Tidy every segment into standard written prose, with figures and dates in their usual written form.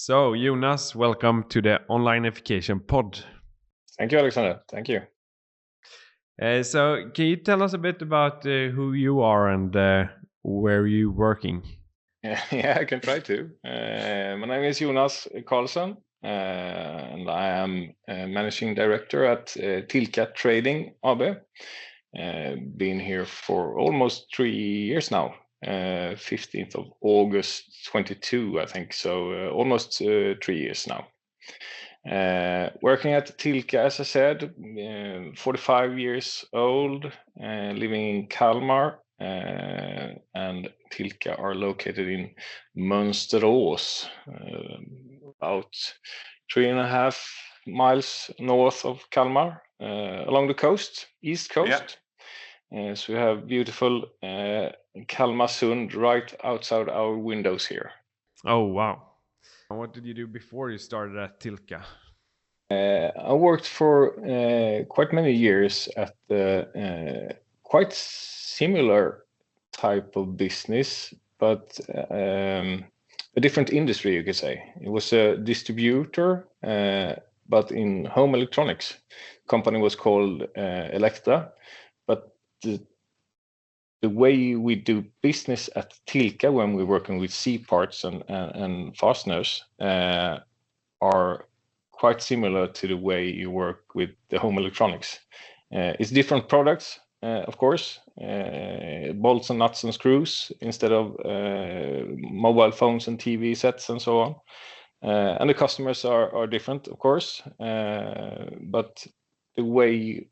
So, Jonas, welcome to the Onlinification Pod. Thank you, Alexander. Thank you. So, can you tell us a bit about who you are and where you're working? Yeah, I can try to. My name is Jonas Karlsson, and I am managing director at Tilka Trading AB. Been here for almost 3 years now. 15th of August 22, I think. So almost 3 years now. Working at Tilka, as I said, 45 years old, living in Kalmar, and Tilka are located in Mönsterås, about 3.5 miles north of Kalmar, along the coast, east coast. So we have beautiful Kalmarsund right outside our windows here. Oh, wow. What did you do before you started at Tilka? I worked for quite many years at quite similar type of business, but a different industry, you could say. It was a distributor, but in home electronics. Company was called Elektra, but the way we do business at Tilka when we're working with C-parts and fasteners are quite similar to the way you work with the home electronics. It's different products, of course, bolts and nuts and screws instead of mobile phones and TV sets and so on. And the customers are different, of course, but the way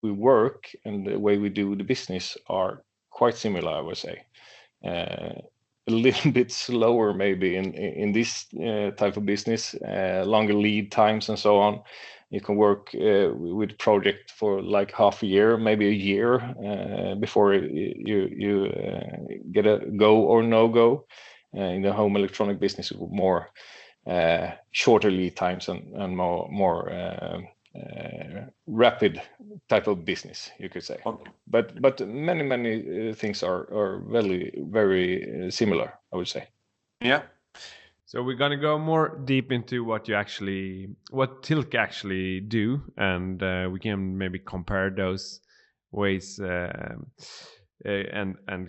we work and the way we do the business are quite similar, I would say. A little bit slower maybe in this type of business, longer lead times and so on. You can work with project for like half a year, maybe a year before you get a go or no go. In the home electronic business, more shorter lead times and more rapid type of business, you could say. Okay. But many things are very similar, I would say. Yeah. So we're gonna go more deep into what Tilka actually do, and we can maybe compare those ways and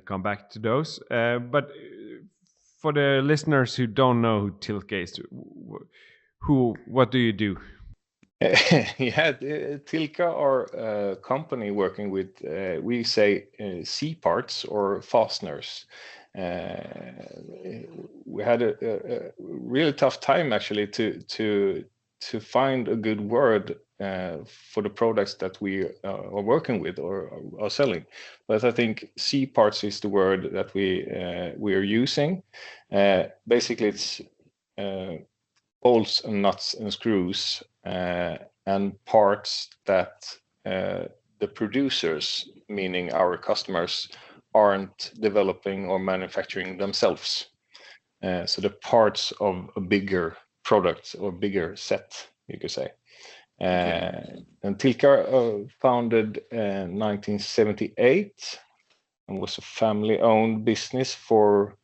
come back to those. But for the listeners who don't know who Tilka is, what do you do? Yeah, Tilka are a company working with, we say, C-parts or fasteners. We had a really tough time actually to find a good word for the products that we are working with or are selling. But I think C-parts is the word that we are using. Basically, it's bolts and nuts and screws and parts that the producers, meaning our customers, aren't developing or manufacturing themselves. So the parts of a bigger product or bigger set, you could say. And Tilka founded in 1978 and was a family-owned business for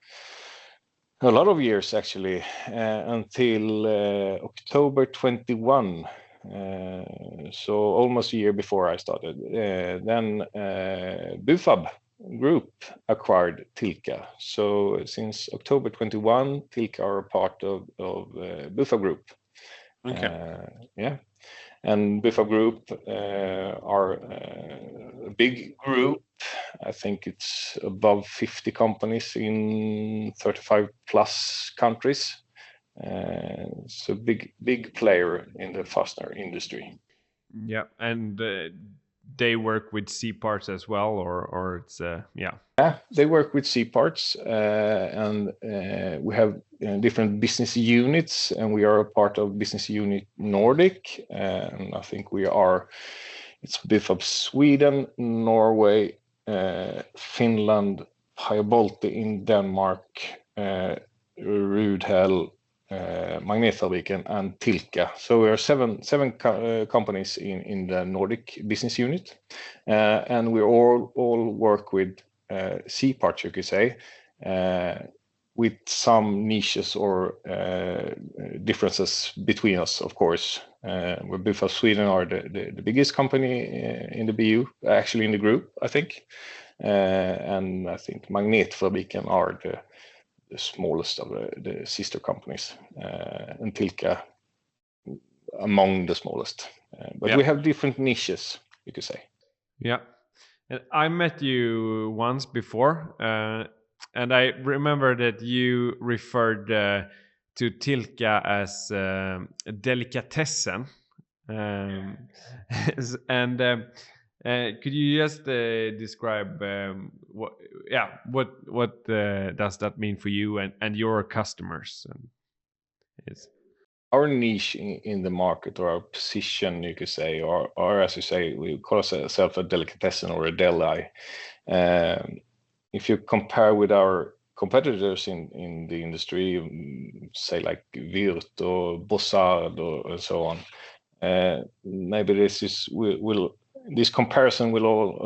a lot of years actually, until October 21. So almost a year before I started. Then Bufab Group acquired Tilka. So since October 21, Tilka are a part of Bufab Group. Okay. Yeah. And Bufab Group are a big group. I think it's above 50 companies in 35 plus countries. So big player in the fastener industry. Yeah, and they work with C parts as well, or it's yeah. Yeah, they work with C parts, and we have different business units, and we are a part of business unit Nordic, and I think it's Bufab Sweden, Norway, Finland, Pajo-Bolte in Denmark, Rudhäll, Magnetfabriken and Tilka. So we are seven companies in the Nordic business unit, and we all work with C parts, you could say. with some niches or differences between us, of course. Where Bufab Sweden are the biggest company in the BU, actually in the group, I think. And I think Magnetfabriken are the smallest of the sister companies, and Tilka among the smallest. But we have different niches, you could say. Yeah. And I met you once before, and I remember that you referred to Tilka as delicatessen. And could you just describe what does that mean for you and your customers? Our niche in the market, or our position, you could say, or as you say, we call ourselves a delicatessen or a deli. If you compare with our competitors in the industry, say like Wirt or Bossard or so on, maybe this comparison will all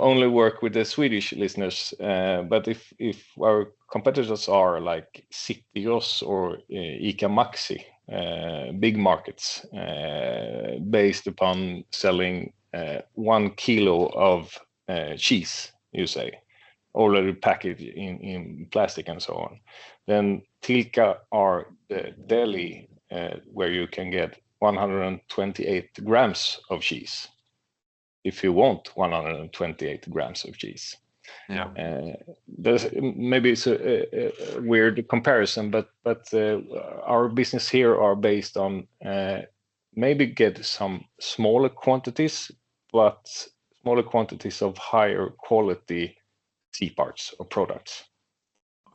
only work with the Swedish listeners. But if our competitors are like City Gross or ICA Maxi, big markets based upon selling 1 kilo of cheese, you say, already packaged in plastic and so on, then Tilka are the deli where you can get 128 grams of cheese if you want 128 grams of cheese. Maybe it's a weird comparison, but our business here are based on maybe get some smaller quantities, but smaller quantities of higher quality C parts or products.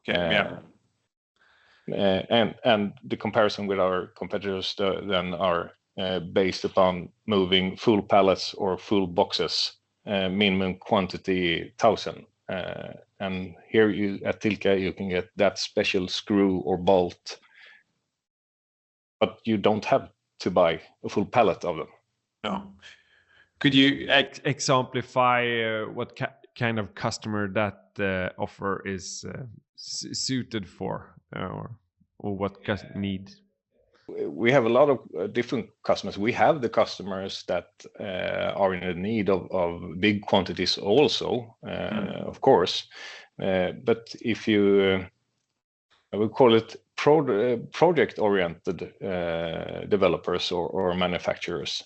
And the comparison with our competitors then are based upon moving full pallets or full boxes, minimum quantity 1,000. And here at Tilka you can get that special screw or bolt, but you don't have to buy a full pallet of them. No. Could you exemplify what kind of customer that offer is suited for, or what need? We have a lot of different customers. We have the customers that are in the need of big quantities also, of course. But if you, I would call it project-oriented developers or manufacturers,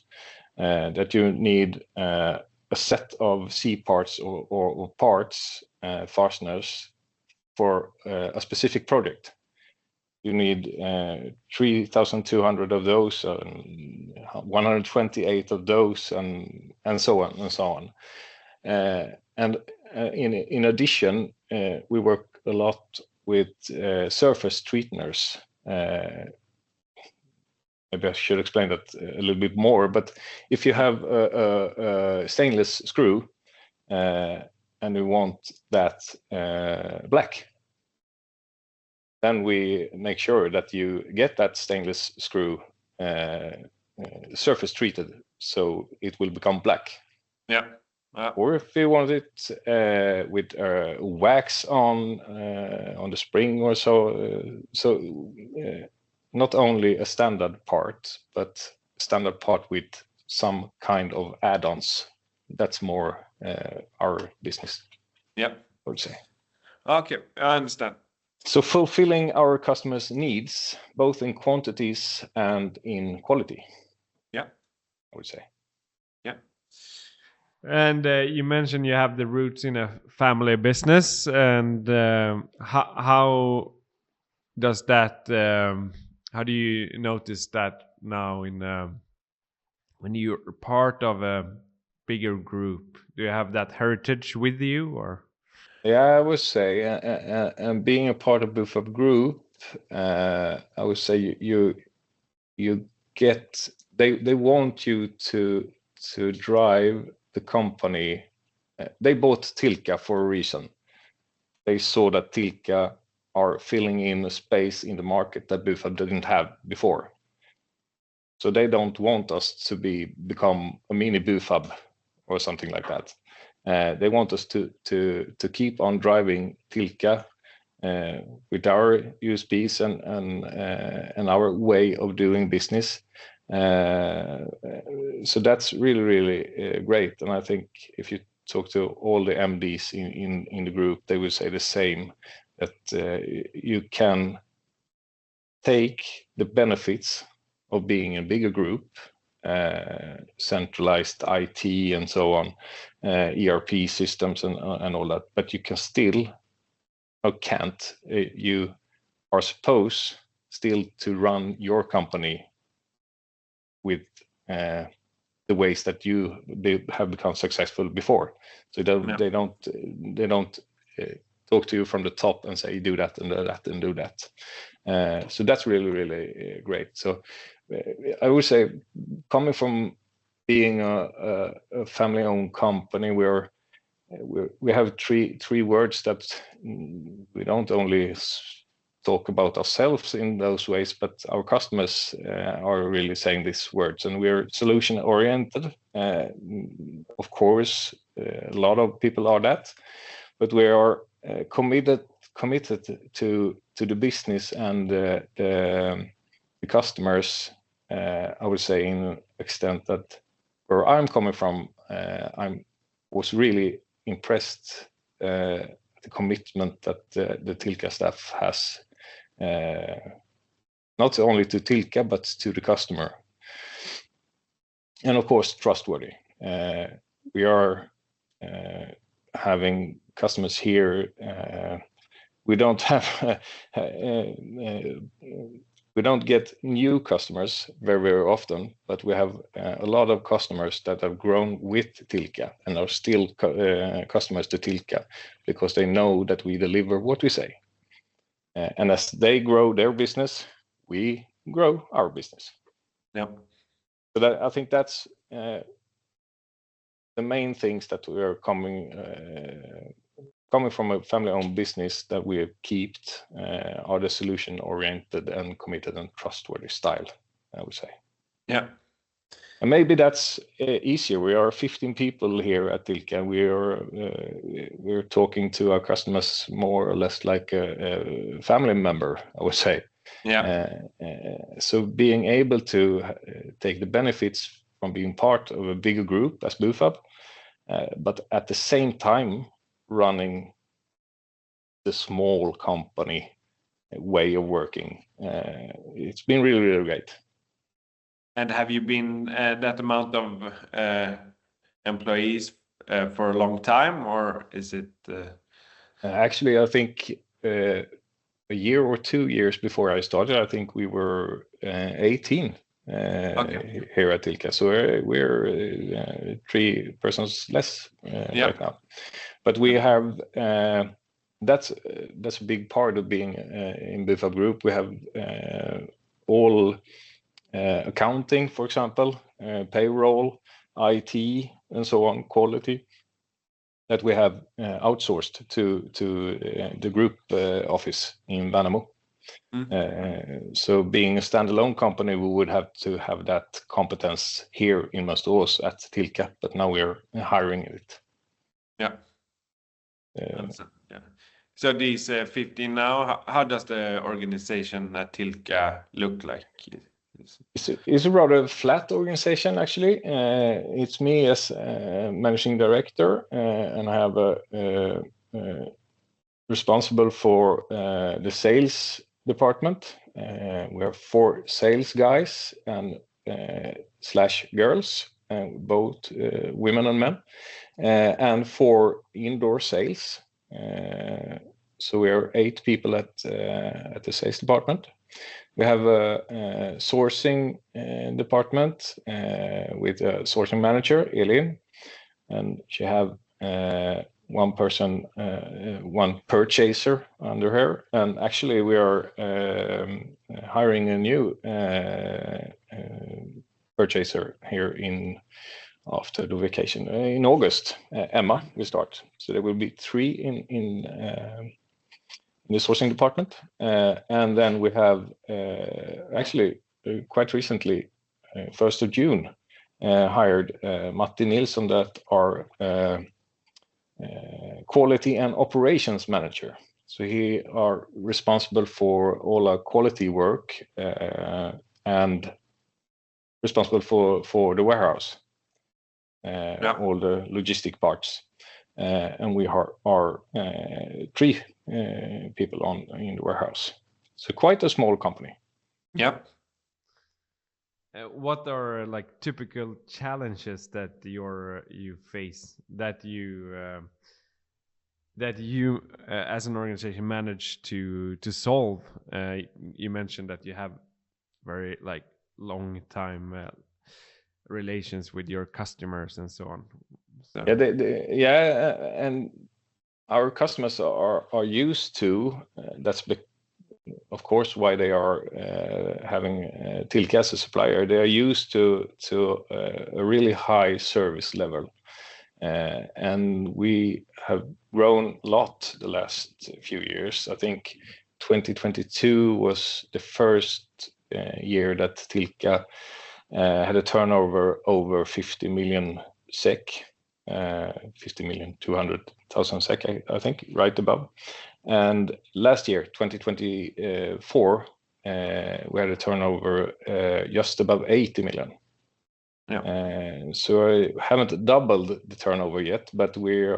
that you need a set of C parts or parts, fasteners, for a specific project. You need 3,200 of those, 128 of those, and so on and so on. And in addition, we work a lot with surface treatners. Maybe I should explain that a little bit more. But if you have a stainless screw and you want that black, then we make sure that you get that stainless screw surface treated, so it will become black. Or if you want it with wax on the spring or so, not only a standard part, but standard part with some kind of add-ons. That's more our business. I would say. Okay, I understand. So fulfilling our customers' needs, both in quantities and in quality. I would say. And you mentioned you have the roots in a family business, and how does that? How do you notice that now when you're part of a bigger group? Do you have that heritage with you, or? Yeah, I would say, and being a part of Bufab Group, I would say you get they want you to drive the company. They bought Tilka for a reason. They saw that Tilka are filling in a space in the market that Bufab didn't have before. So they don't want us to become a mini Bufab or something like that. They want us to keep on driving Tilka with our USPs and our way of doing business. So that's really great. And I think if you talk to all the MDs in the group, they will say the same, that you can take the benefits of being a bigger group, centralized IT and so on, ERP systems and all that, but you can still, or can't, you are supposed still to run your company with the ways that you have become successful before. So they don't talk to you from the top and say do that and do that and do that. So that's really great. So I would say, coming from being a family-owned company, we have three words that we don't only talk about ourselves in those ways, but our customers are really saying these words, and we're solution oriented. Of course, a lot of people are that, but we are committed to the business and the customers. I would say, in extent that where I'm coming from, I was really impressed the commitment that the Tilka staff has, not only to Tilka but to the customer, and of course trustworthy. We are having customers here. We don't have we don't get new customers very often, but we have a lot of customers that have grown with Tilka and are still customers to Tilka, because they know that we deliver what we say. And as they grow their business, we grow our business. Yep. So I think that's the main things that we are coming from a family-owned business that we have kept are the solution-oriented and committed and trustworthy style, I would say. Yeah. And maybe that's easier. We are 15 people here at Tilka. We're talking to our customers more or less like a family member, I would say. Yeah. So being able to take the benefits from being part of a bigger group as Bufab, but at the same time running the small company way of working. It's been really great. And have you been that amount of employees for a long time, or is it? Actually, I think a year or 2 years before I started, I think we were 18 here at Tilka. So we're 3 persons less right now. But we have that's a big part of being in Bufab Group. We have all accounting, for example, payroll, IT, and so on, quality, that we have outsourced to the group office in Värnamo. So being a standalone company, we would have to have that competence here in Mönsterås at Tilka, but now we're hiring it. Yeah. So these 15 now, how does the organization at Tilka look like? It's a rather flat organization, actually. It's me as managing director, and I have responsible for the sales department. We have 4 sales guys and / girls, both women and men, and 4 indoor sales. So we are 8 people at the sales department. We have a sourcing department with a sourcing manager, Elin, and she have 1 person, 1 purchaser under her. And actually we are hiring a new purchaser here after the vacation in August. Emma will start. So there will be 3 in the sourcing department, and then we have actually quite recently, 1st of June, hired Matti Nilsson, that are quality and operations manager. So he are responsible for all our quality work and responsible for the warehouse, all the logistic parts. And we are 3 people in the warehouse. So quite a small company. Yep. What are like typical challenges that you face that you as an organization manage to solve? You mentioned that you have very like long time relations with your customers and so on. So. Yeah, and our customers are used to that's of course why they are having Tilka as a supplier. They are used to a really high service level, and we have grown a lot the last few years. I think 2022 was the first year that Tilka had a turnover over 50 million SEK, 50,200,000 SEK, I think, right above. And last year, 2024, we had a turnover just above 80 million. Yeah. So I haven't doubled the turnover yet, but we're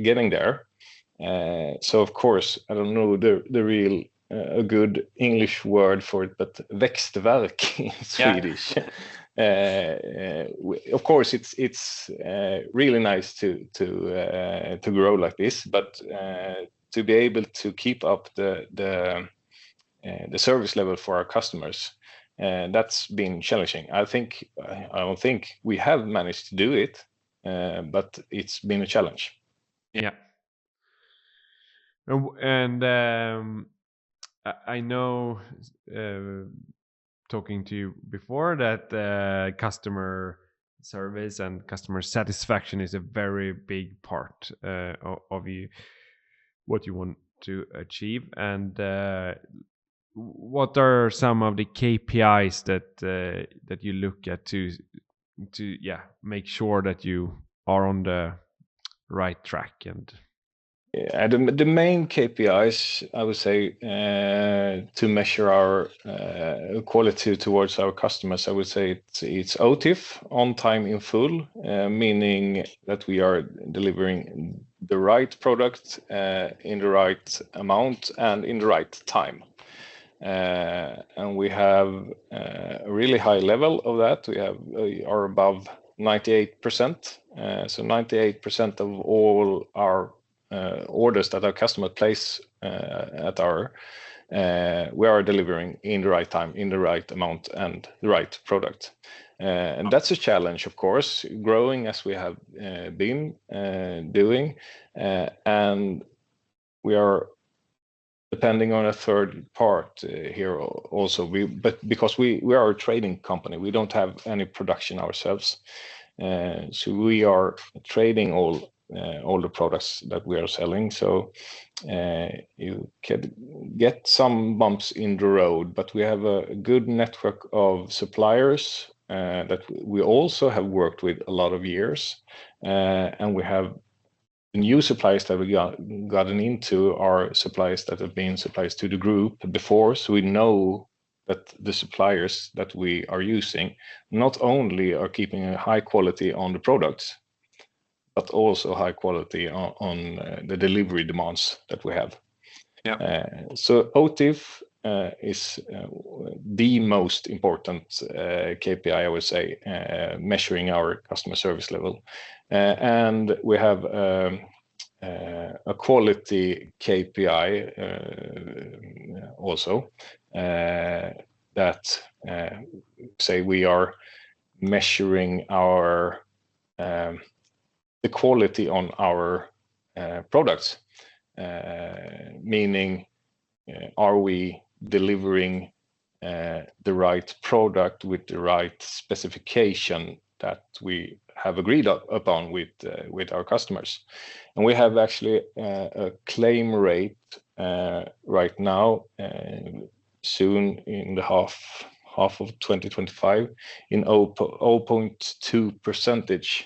getting there. So of course, I don't know the real a good English word for it, but växtverk in Swedish. Of course, it's really nice to grow like this, but to be able to keep up the service level for our customers, that's been challenging. I don't think we have managed to do it, but it's been a challenge. Yeah. And I know, talking to you before, that customer service and customer satisfaction is a very big part of what you want to achieve. And what are some of the KPIs that you look at to make sure that you are on the right track? And the main KPIs, I would say, to measure our quality towards our customers, I would say it's OTIF, on time in full, meaning that we are delivering the right product in the right amount and in the right time. And we have a really high level of that. We are above 98%. So 98% of all our orders that our customer place at our we are delivering in the right time, in the right amount, and the right product. And that's a challenge, of course, growing as we have been doing, and we are depending on a third part here also. But because we are a trading company, we don't have any production ourselves, so we are trading all the products that we are selling. So you can get some bumps in the road, but we have a good network of suppliers that we also have worked with a lot of years, and we have new suppliers that we gotten into are suppliers that have been suppliers to the group before, so we know that the suppliers that we are using not only are keeping a high quality on the products, but also high quality on the delivery demands that we have. So OTIF is the most important KPI, I would say, measuring our customer service level. And we have a quality KPI also that say we are measuring our the quality on our products, meaning are we delivering the right product with the right specification that we have agreed upon with our customers. And we have actually a claim rate right now, soon in the half of 2025, in 0.2%,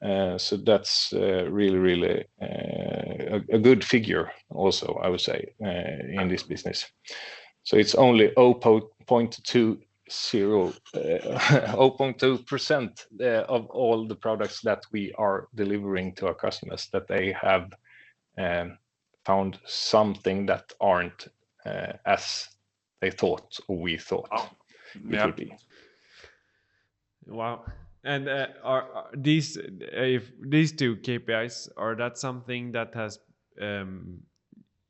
So that's really a good figure also, I would say, in this business. So it's only 0.2% of all the products that we are delivering to our customers that they have found something that aren't as they thought or we thought it would be. Wow. And are these if these two KPIs, are that something that has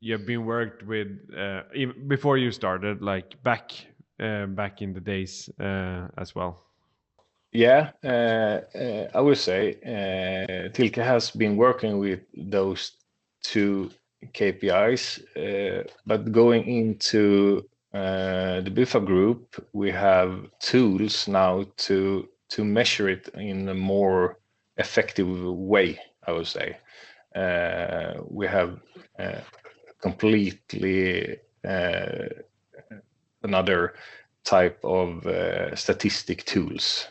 you've been worked with even before you started, like back in the days as well? Yeah, I would say Tilka has been working with those two KPIs, but going into the Buffa Group, we have tools now to measure it in a more effective way, I would say. We have completely another type of statistic tools.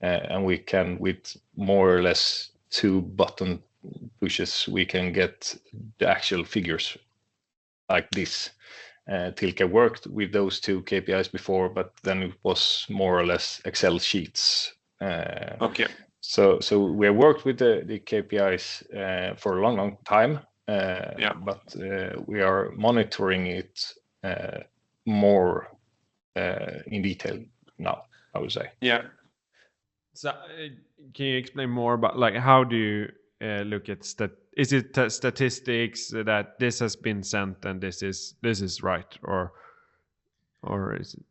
And we can, with more or less 2 button pushes, we can get the actual figures like this. Tilka worked with those 2 KPIs before, but then it was more or less Excel sheets. Okay. So we have worked with the KPIs for a long time, but we are monitoring it more in detail now, I would say. Yeah. So can you explain more about, like, how do you look at is it statistics that this has been sent and this is right, or is it,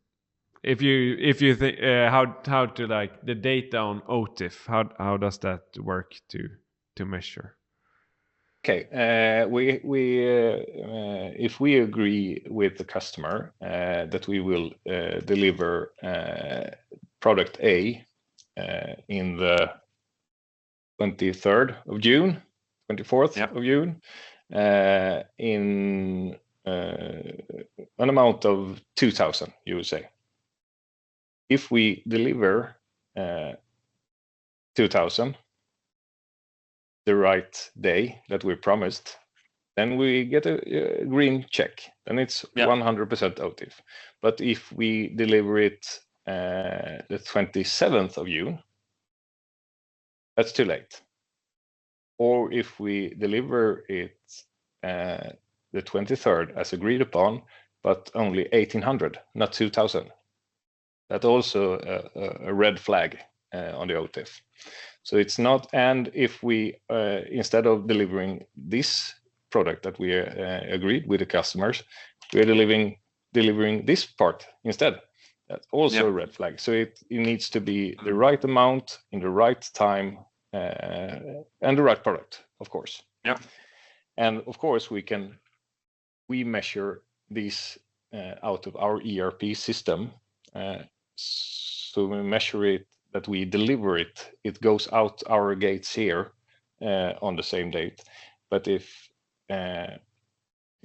if you think how to, like, the data on OTIF, how does that work to measure? Okay, if we agree with the customer that we will deliver product A in the 23rd of June, 24th of June, in an amount of 2,000, you would say. If we deliver 2,000 the right day that we promised, then we get a green check. Then it's 100% OTIF. But if we deliver it the 27th of June, that's too late. Or if we deliver it the 23rd as agreed upon, but only 1,800, not 2,000, that's also a red flag on the OTIF. So it's not, and if we, instead of delivering this product that we agreed with the customers, we are delivering this part instead. That's also a red flag. So it needs to be the right amount in the right time and the right product, of course. Yeah. And of course we measure these out of our ERP system. So we measure it, that we deliver it, it goes out our gates here on the same date. But if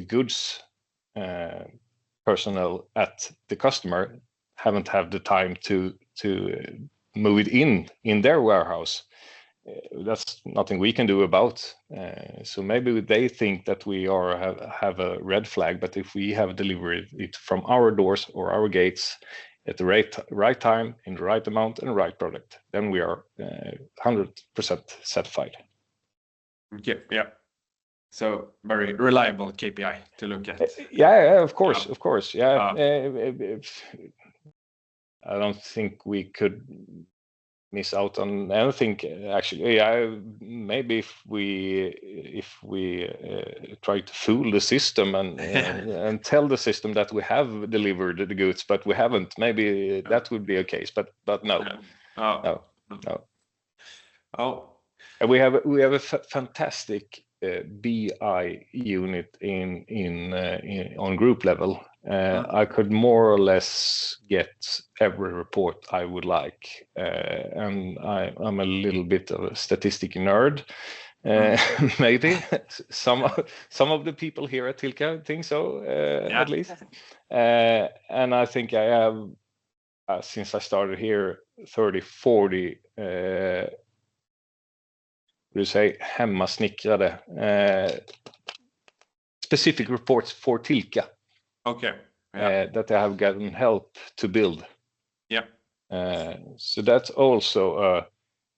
goods personnel at the customer haven't had the time to move it in their warehouse, that's nothing we can do about. So maybe they think that we have a red flag, but if we have delivered it from our doors or our gates at the right time, in the right amount and right product, then we are 100% satisfied. Okay, yeah. So very reliable KPI to look at. Yeah, of course. Yeah. I don't think we could miss out on anything, actually. Yeah, maybe if we try to fool the system and tell the system that we have delivered the goods, but we haven't, maybe that would be a case, but no. No. And we have a fantastic BI unit on group level. I could more or less get every report I would like, and I'm a little bit of a statistic nerd. Maybe some of the people here at Tilka think so, at least. And I think I have, since I started here, 30-40 would you say, hemmasnickrade specific reports for Tilka. Okay. Yeah. That I have gotten help to build. Yeah. So that's also,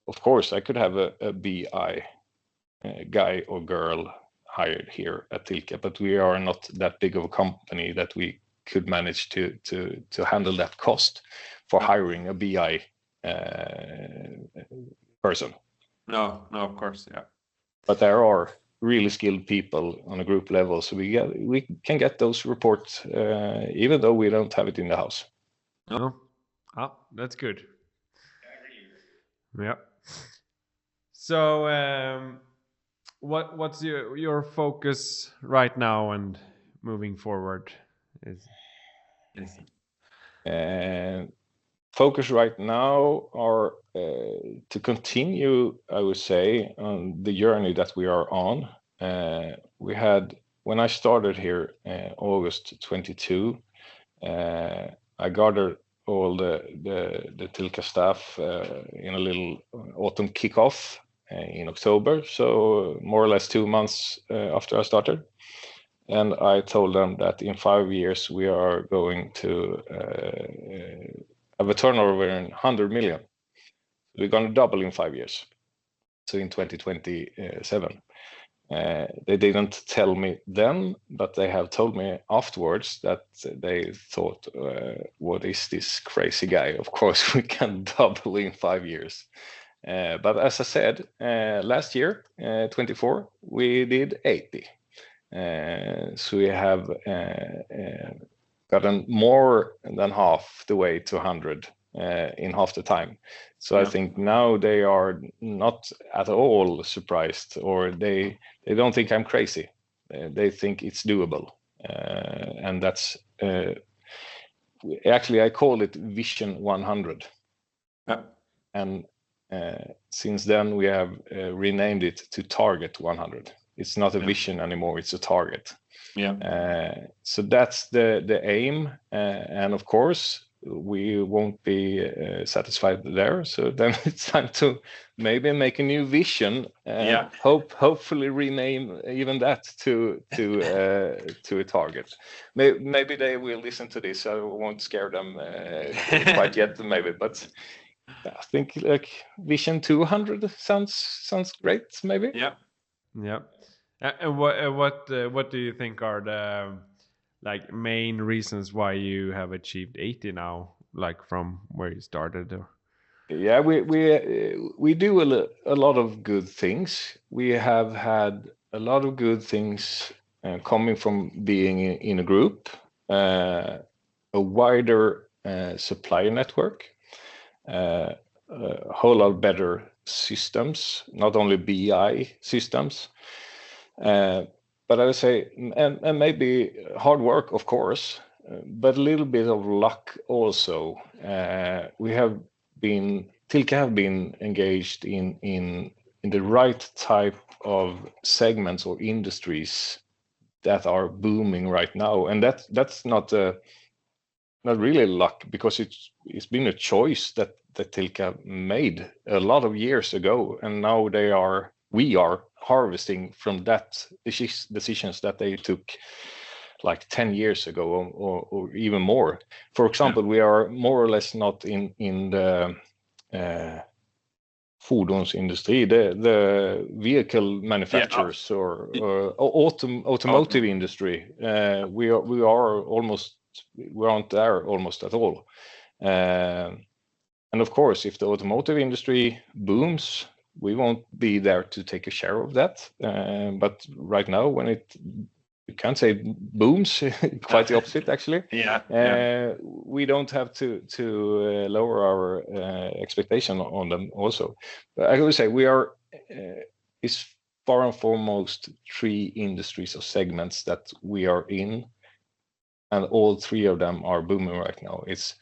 of course, I could have a BI guy or girl hired here at Tilka, but we are not that big of a company that we could manage to handle that cost for hiring a BI person. No, of course, yeah. But there are really skilled people on a group level, so we can get those reports even though we don't have it in the house. No. Oh, that's good. Yeah. So, what's your focus right now and moving forward? Focus right now are to continue, I would say, on the journey that we are on. We had, when I started here August 22, I gathered all the Tilka staff in a little autumn kickoff in October, so more or less 2 months after I started. And I told them that in 5 years we are going to have a turnover in 100 million. We're going to double in 5 years. So in 2027. They didn't tell me then, but they have told me afterwards that they thought, what is this crazy guy? Of course, we can double in 5 years. But as I said, last year, 24, we did 80. So we have gotten more than half the way to 100 in half the time. So yeah. I think now they are not at all surprised, or they don't think I'm crazy. They think it's doable. And that's actually, I call it Vision 100. Yeah. And since then we have renamed it to Target 100. It's not a vision anymore, it's a target. Yeah. So that's the aim. And of course, we won't be satisfied there. So then it's time to maybe make a new vision. Hopefully rename even that to a target. Maybe they will listen to this. I won't scare them quite yet, maybe. But I think like Vision 200 sounds great. Maybe. Yeah. Yeah. And what do you think are the like main reasons why you have achieved 80 now, like from where you started? Or? Yeah, we do a lot of good things. We have had a lot of good things coming from being in a group, a wider supplier network, a whole lot better systems, not only BI systems. But I would say, and maybe hard work, of course, but a little bit of luck also. Tilka have been engaged in the right type of segments or industries that are booming right now, and that's not really luck, because it's been a choice that Tilka made a lot of years ago, and now we are harvesting from that decisions that they took like 10 years ago or even more. For example, we are more or less not in the fordonsindustry, the vehicle manufacturers or automotive industry. We aren't there almost at all. And of course, if the automotive industry booms, we won't be there to take a share of that. But right now, when you can't say booms, quite the opposite actually. We don't have to lower our expectation on them also. But I would say we are is far and foremost 3 industries or segments that we are in, and all 3 of them are booming right now. It's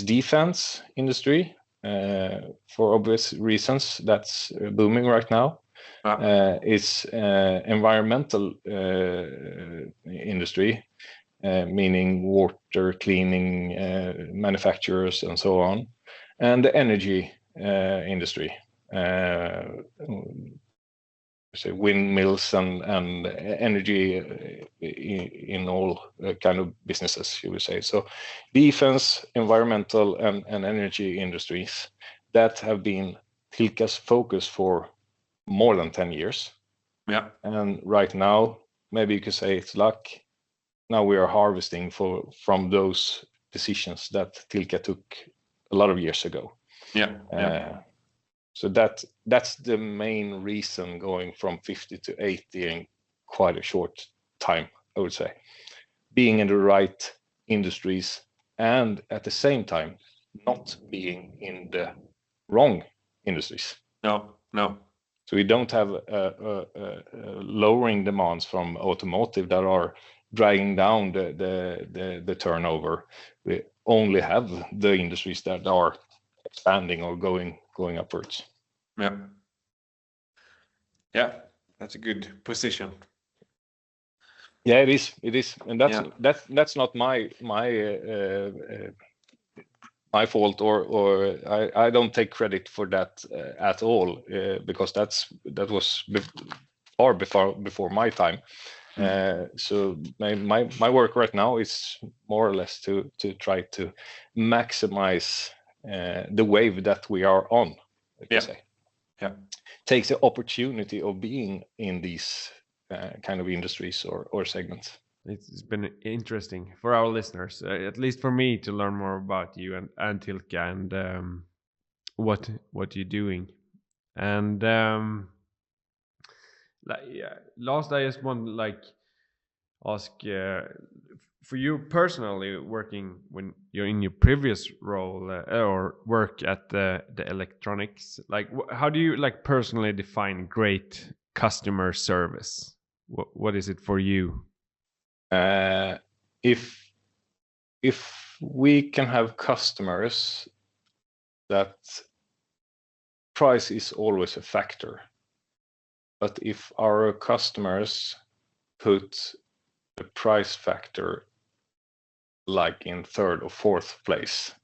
defense industry. For obvious reasons, that's booming right now. It's environmental industry, meaning water cleaning manufacturers and so on, and the energy industry. say windmills and energy in all kind of businesses, you would say. So defense, environmental, and energy industries that have been Tilka's focus for more than 10 years. Yeah. And right now, maybe you could say it's luck. Now we are harvesting from those decisions that Tilka took a lot of years ago. Yeah. So that's the main reason going from 50 to 80 in quite a short time, I would say. Being in the right industries and at the same time not being in the wrong industries. No. So we don't have lowering demands from automotive that are dragging down the turnover. We only have the industries that are expanding or going upwards. Yeah, that's a good position. Yeah, it is, and that's not my fault, or I don't take credit for that at all, because that was far before my time. So my work right now is more or less to try to maximize the wave that we are on. Say. Yeah. Take the opportunity of being in these kind of industries or segments. It's been interesting for our listeners, at least for me, to learn more about you and Tilka and what you're doing. And last, I just want to ask for you personally, working when you're in your previous role or work at the electronics. How do you personally define great customer service? What is it for you? If we can have customers, that price is always a factor. But if our customers put the price factor in third or fourth place,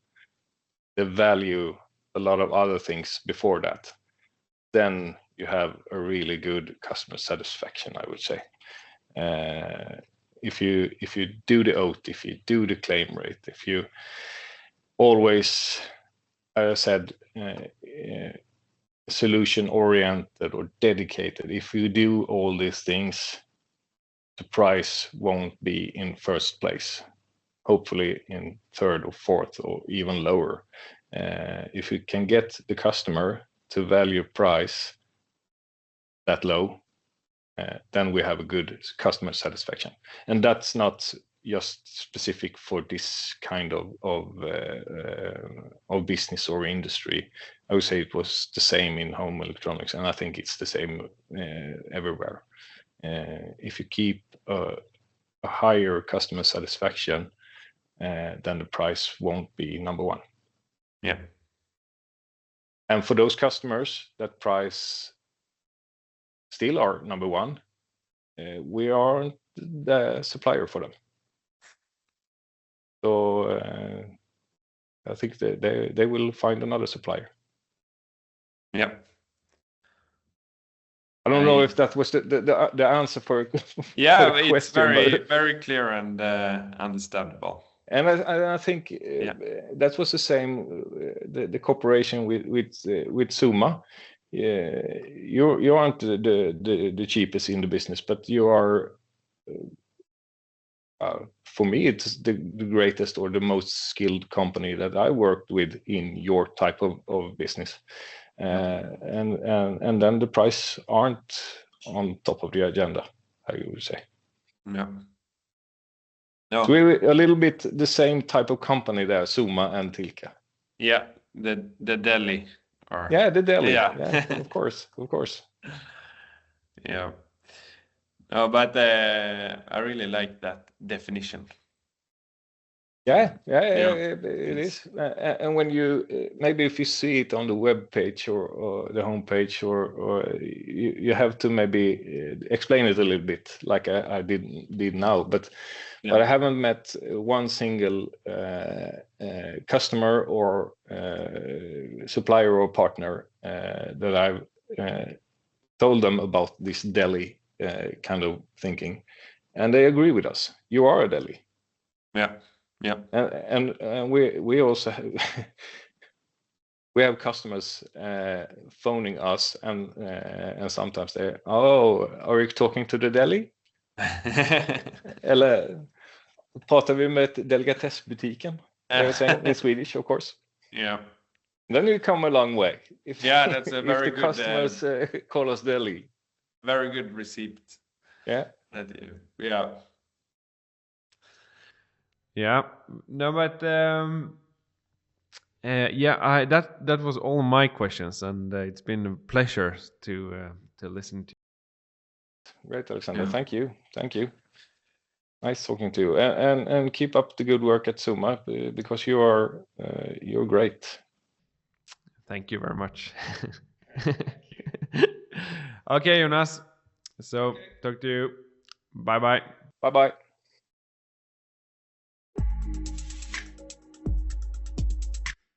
they value a lot of other things before that, then you have a really good customer satisfaction, I would say. If you do the OT, if you do the claim rate, if you always, as I said, solution oriented or dedicated, if you do all these things, the price won't be in first place, hopefully in third or fourth or even lower. If you can get the customer to value price that low, then we have a good customer satisfaction. And that's not just specific for this kind of business or industry. I would say it was the same in home electronics, and I think it's the same everywhere. If you keep a higher customer satisfaction, then the price won't be number one. Yeah. And for those customers, that price still are number one. We aren't the supplier for them. So I think they will find another supplier. Yeah. I don't know if that was the answer for yeah, for the it's question, very clear and understandable. And I think that was the same. The cooperation with Suma. You aren't the cheapest in the business, but you are. For me, it's the greatest or the most skilled company that I worked with in your type of business. And then the price aren't on top of the agenda, I would say. No. So we're a little bit the same type of company there, Suma and Tilka. Yeah, the deli. Yeah, the deli. Yeah, of course. Yeah. No, but I really like that definition. Yeah, it is. And when you maybe if you see it on the web page or the homepage, or you have to maybe explain it a little bit, like I did now. But I haven't met one single customer or supplier or partner that I've told them about this deli kind of thinking, and they agree with us. You are a deli. Yeah. And we also have we have customers phoning us, and sometimes they, are you talking to the deli? Eller pratar vi med delikatessbutiken? They're saying in Swedish, of course. Yeah. Then you come a long way. That's a very if the good customers call us deli. Very good receipt. Yeah. Yeah. No, but that was all my questions, and it's been a pleasure to listen to. Great, Alexander. Yeah. Thank you. Nice talking to you, and keep up the good work at Suma, because you're great. Thank you very much. Okay, Jonas. So talk to you. Bye bye. Bye bye.